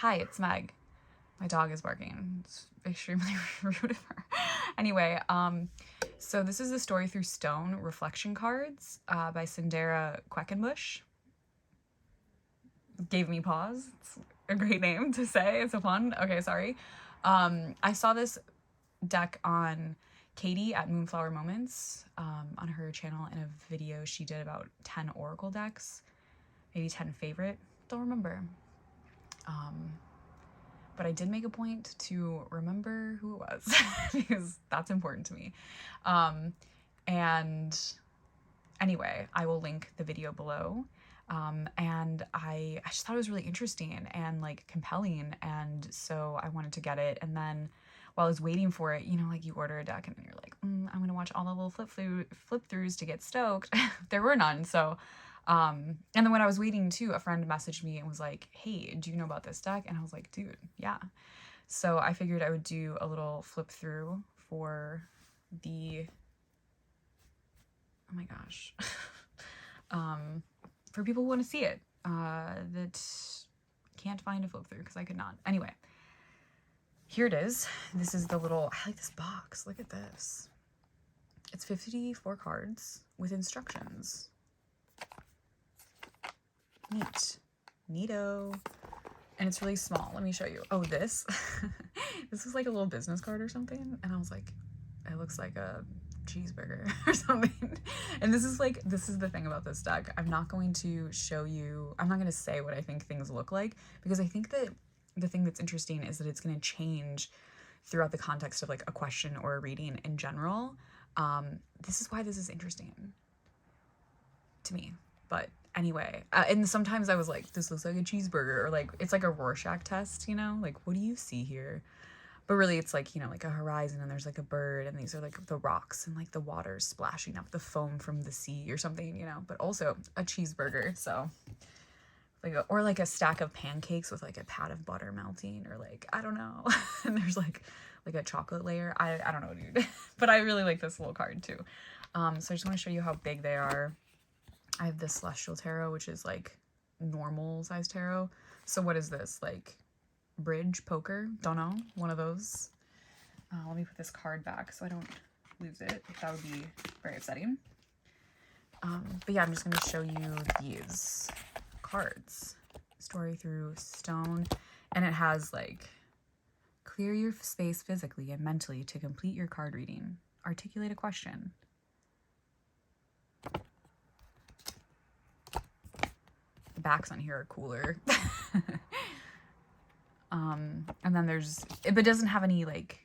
Hi, it's Meg. My dog is barking. It's extremely rude of her. Anyway, so this is the story through stone reflection cards by Sindera Queckenbush. Gave me pause. It's a great name to say. It's a pun. Okay, sorry. I saw this deck on Katie at Moonflower Moments on her channel in a video she did about 10 oracle decks, maybe 10 favorite. Don't remember. But I did make a point to remember who it was because that's important to me. And anyway, I will link the video below. And I just thought it was really interesting and like compelling. And so I wanted to get it. And then while I was waiting for it, you know, like you order a deck and you're like, I'm going to watch all the little flip throughs to get stoked. There were none. So, and then when I was waiting too, a friend messaged me and was like, hey, do you know about this deck? And I was like, dude, yeah. So I figured I would do a little flip through for the, oh my gosh, for people who want to see it, that can't find a flip through because I could not. Anyway, here it is. This is the little, I like this box. Look at this. It's 54 cards with instructions. Neat. Neato. And it's really small. Let me show you. Oh, this. This was like a little business card or something. And I was like, it looks like a cheeseburger or something. And this is the thing about this deck. I'm not going to show you, I'm not going to say what I think things look like, because I think that the thing that's interesting is that it's going to change throughout the context of like a question or a reading in general. This is why this is interesting to me. But anyway, and sometimes I was like, this looks like a cheeseburger, or like, it's like a Rorschach test, you know, like, what do you see here? But really it's like, you know, like a horizon and there's like a bird and these are like the rocks and like the water splashing up, the foam from the sea or something, you know, but also a cheeseburger. So like, or like a stack of pancakes with like a pat of butter melting, or like, I don't know. And there's like a chocolate layer. I don't know, dude. But I really like this little card too. So I just want to show you how big they are. I have this Celestial Tarot, which is like normal size tarot. So what is this? Like bridge, poker? Don't know. One of those. Let me put this card back so I don't lose it. That would be very upsetting. But yeah, I'm just going to show you these cards. Story through stone. And it has like, clear your space physically and mentally to complete your card reading. Articulate a question. The backs on here are cooler. And then there's, but it doesn't have any like,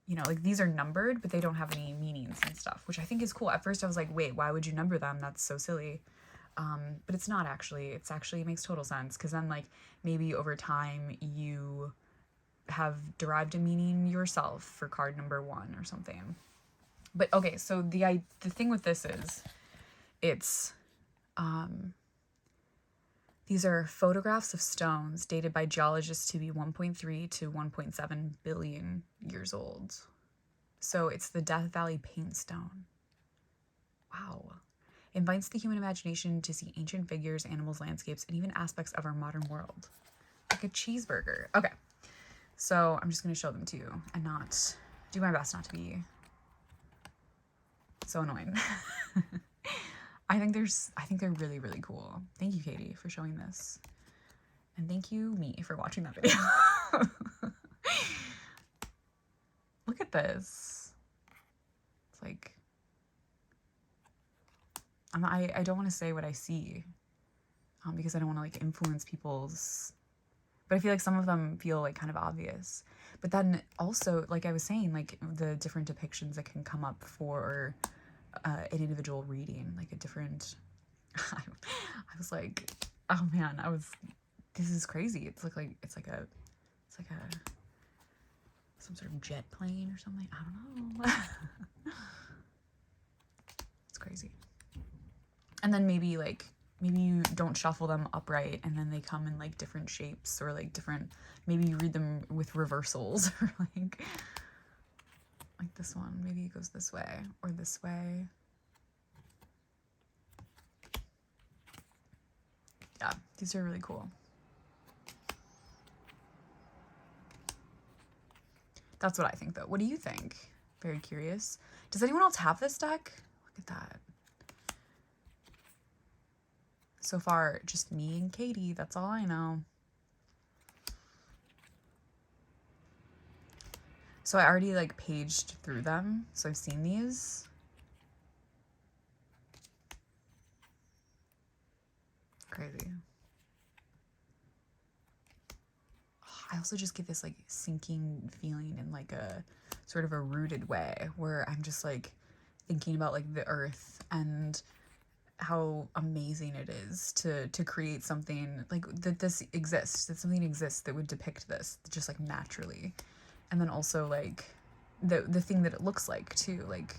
you know, like these are numbered, but they don't have any meanings and stuff, which I think is cool. At first I was like, wait, why would you number them? That's so silly. But it's not actually. It's actually, it makes total sense, because then like maybe over time you have derived a meaning yourself for card number 1 or something. But okay, so the thing with this is it's these are photographs of stones dated by geologists to be 1.3 to 1.7 billion years old. So it's the Death Valley Paint Stone. Wow. Invites the human imagination to see ancient figures, animals, landscapes, and even aspects of our modern world. Like a cheeseburger. Okay. So I'm just going to show them to you and not do my best not to be so annoying. I think they're really, really cool. Thank you, Katie, for showing this. And thank you, me, for watching that video. Look at this. It's like, I don't want to say what I see, because I don't want to like influence people's, but I feel like some of them feel like kind of obvious. But then also, like I was saying, like the different depictions that can come up for an individual reading, like a different, I was like, oh man, this is crazy. It's like some sort of jet plane or something. I don't know. It's crazy. And then maybe you don't shuffle them upright and then they come in like different shapes, or like different, maybe you read them with reversals, or like this one, maybe it goes this way or this way. Yeah, these are really cool. That's what I think, though. What do you think? Very curious. Does anyone else have this deck? Look at that. So far, just me and Katie. That's all I know. So I already like paged through them. So I've seen these. Crazy. I also just get this like sinking feeling in like a sort of a rooted way where I'm just like thinking about like the earth and how amazing it is to create something like that this exists, that something exists that would depict this just like naturally. And then also like the thing that it looks like too, like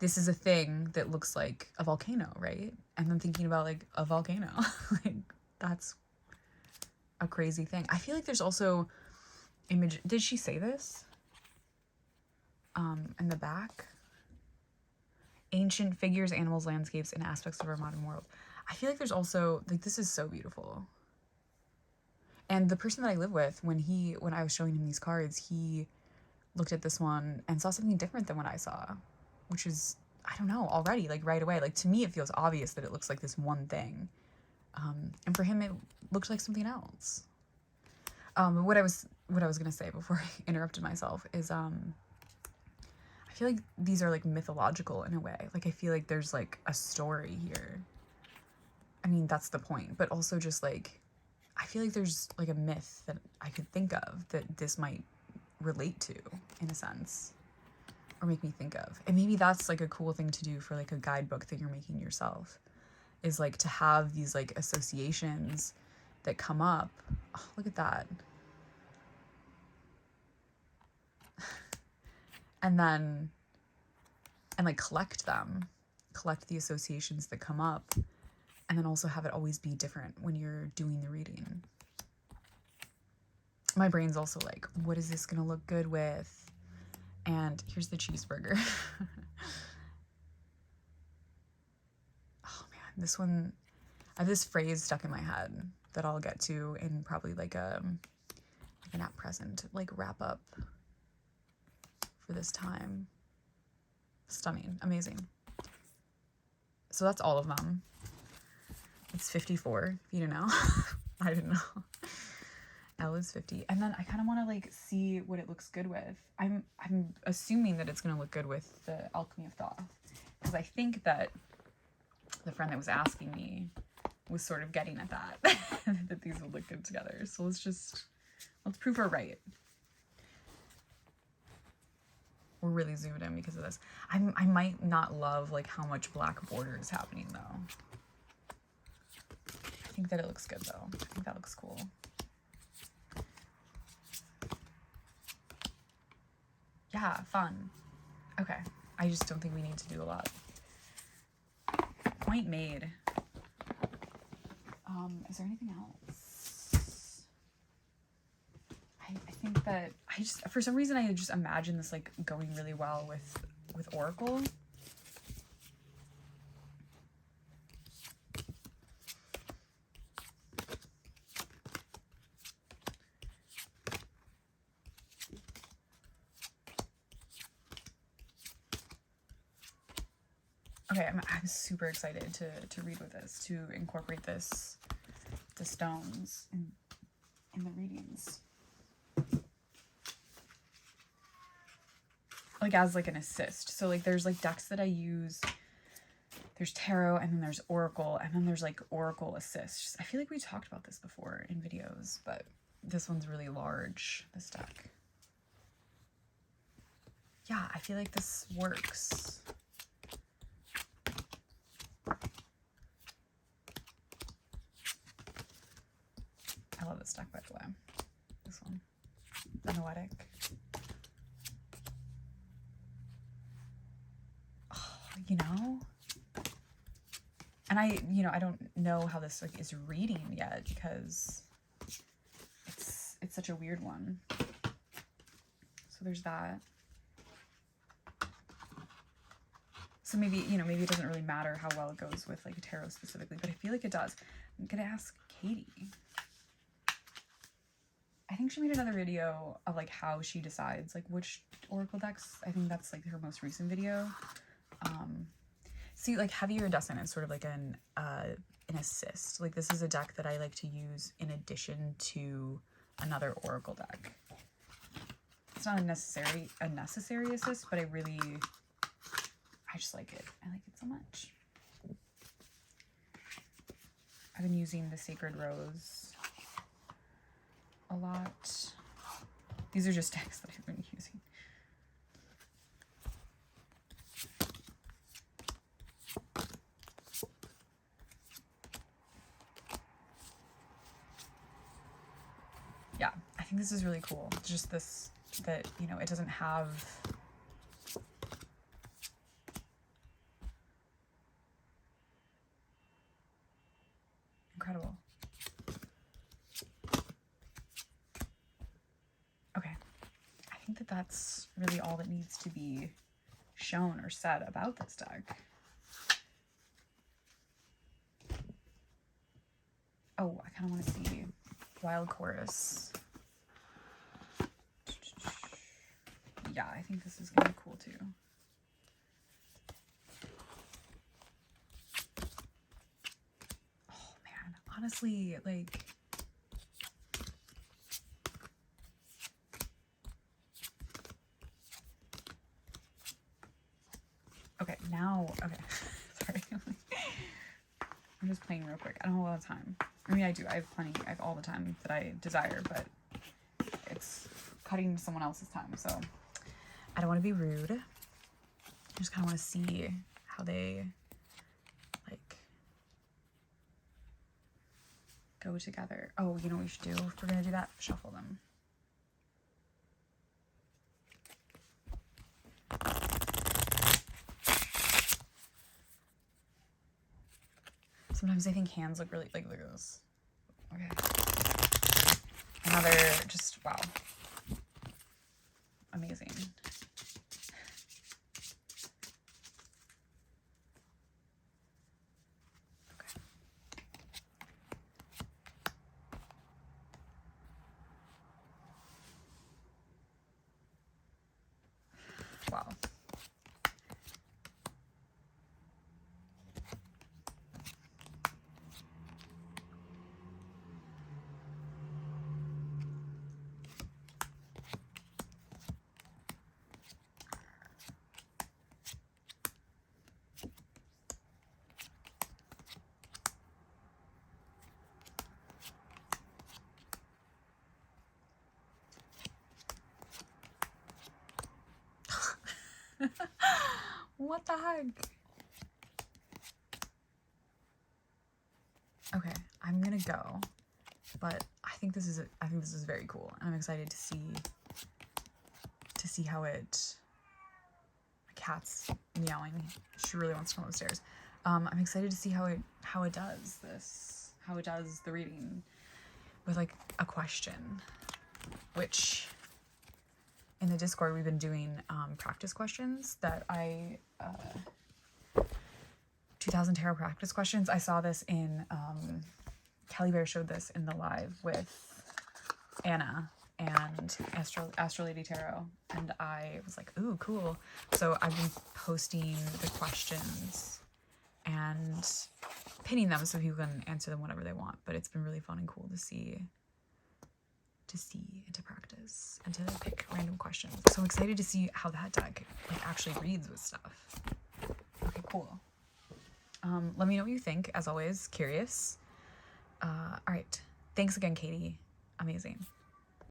this is a thing that looks like a volcano, right? And then thinking about like a volcano, like that's a crazy thing. I feel like there's also image. Did she say this? In the back, ancient figures, animals, landscapes, and aspects of our modern world. I feel like there's also like this is so beautiful. And the person that I live with, when I was showing him these cards, he looked at this one and saw something different than what I saw, which is, I don't know, already like right away. Like to me, it feels obvious that it looks like this one thing. And for him, it looked like something else. What I was gonna say before I interrupted myself is, I feel like these are like mythological in a way. Like I feel like there's like a story here. I mean, that's the point, but also just like, I feel like there's like a myth that I could think of that this might relate to in a sense, or make me think of. And maybe that's like a cool thing to do for like a guidebook that you're making yourself, is like to have these like associations that come up. Oh, look at that. And like collect the associations that come up, and then also have it always be different when you're doing the reading. My brain's also like, what is this gonna look good with? And here's the cheeseburger. Oh man, this one, I have this phrase stuck in my head that I'll get to in probably like an at present, like wrap up for this time. Stunning, amazing. So that's all of them. It's 54, if you didn't know. I didn't know. L is 50. And then I kind of want to like see what it looks good with. I'm assuming that it's going to look good with the Alchemy of Thoth, because I think that the friend that was asking me was sort of getting at that, that these would look good together. So let's prove her right. We're really zoomed in because of this. I might not love like how much black border is happening though. I think that it looks good though. I think that looks cool. Yeah, fun. Okay, I just don't think we need to do a lot. Point made. Is there anything else? I think that I just, for some reason, I just imagine this like going really well with Oracle. Okay, I'm super excited to read with this, to incorporate this, the stones in the readings. Like as like an assist. So like there's like decks that I use. There's tarot, and then there's oracle, and then there's like oracle assists. I feel like we talked about this before in videos, but this one's really large, this deck. Yeah, I feel like this works. I love this deck, by the way. This one. The Noetic. Oh, you know? And I don't know how this like is reading yet, because it's such a weird one. So there's that. So maybe, maybe it doesn't really matter how well it goes with like a tarot specifically, but I feel like it does. I'm gonna ask Katie. I think she made another video of like how she decides like which oracle decks. I think that's like her most recent video. See, like heavy iridescent is sort of like an assist. Like this is a deck that I like to use in addition to another oracle deck. It's not a necessary assist, but I just like it. I like it so much. I've been using the Sacred Rose a lot. These are just decks that I've been using. Yeah, I think this is really cool. Just this, that, you know, it doesn't have incredible. Okay, I think that that's really all that needs to be shown or said about this deck. Oh, I kind of want to see Wild Chorus. Yeah, I think this is gonna be cool too. Oh man, honestly, like okay, now okay. Sorry. I'm just playing real quick. I don't have a lot of time. I mean, I do. I have plenty. I have all the time that I desire, but it's cutting someone else's time. So I don't want to be rude. I just kind of want to see how they like go together. Oh, you know what we should do? If we're going to do that, shuffle them. Sometimes I think hands look really, like, look at this. Okay. Another, just, wow. Amazing. Okay. Wow. What the heck? Okay, I'm gonna go, but I think this is very cool. I'm excited to see how it. My cat's meowing. She really wants to come upstairs. I'm excited to see how it does this, how it does the reading with like a question, which in the Discord we've been doing practice questions that 2000 tarot practice questions. I saw this in Kelly Bear showed this in the live with Anna and Astro Lady Tarot, and I was like, ooh, cool. So I've been posting the questions and pinning them so people can answer them whenever they want, but it's been really fun and cool to see and to practice and to pick random questions. So I'm excited to see how that deck like actually reads with stuff. Okay, cool. Let me know what you think. As always, curious. All right. Thanks again, Katie. Amazing.